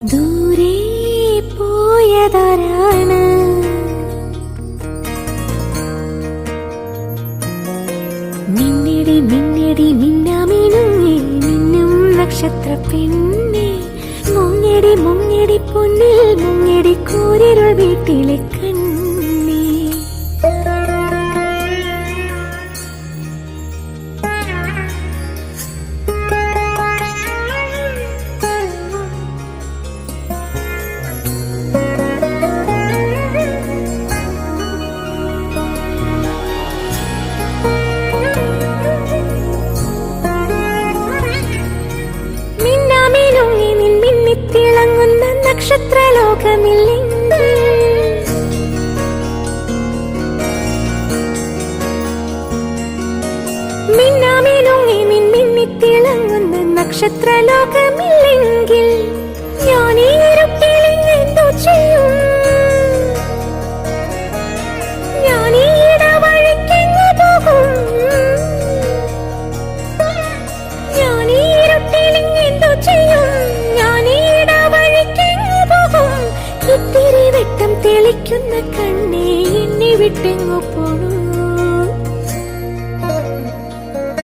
ദൂരെ പോയതാരാണ്? മിന്നടി മിന്നടി മിന്നാമിനുങ്ങി മിന്നും നക്ഷത്ര പെണ്ണെ, മുങ്ങടി മുങ്ങടി പൊന്നിൽ മുങ്ങടി കൂരിരുൾ വീട്ടിലെ കണ്ണേ. തിളങ്ങുന്ന നക്ഷത്രലോകമില്ലെങ്കിൽ മിന്നാമിനുങ്ങി മിന്നിത്തിളങ്ങുന്ന നക്ഷത്രലോകമില്ലെങ്കിൽ ഞാൻ ഈ ഇരുട്ടിൽ എന്തോ ചെയ്യും? ഞാൻ ഈ ഇടവഴിക്കെങ്ങു പോകും? ഞാൻ ഈ ഇരുട്ടിൽ എന്തോ ചെയ്യും? ഇത്തിരി വെട്ടം തെളിക്കുന്ന കണ്ണേ, എന്നെ വിട്ടെങ്ങു പോണു?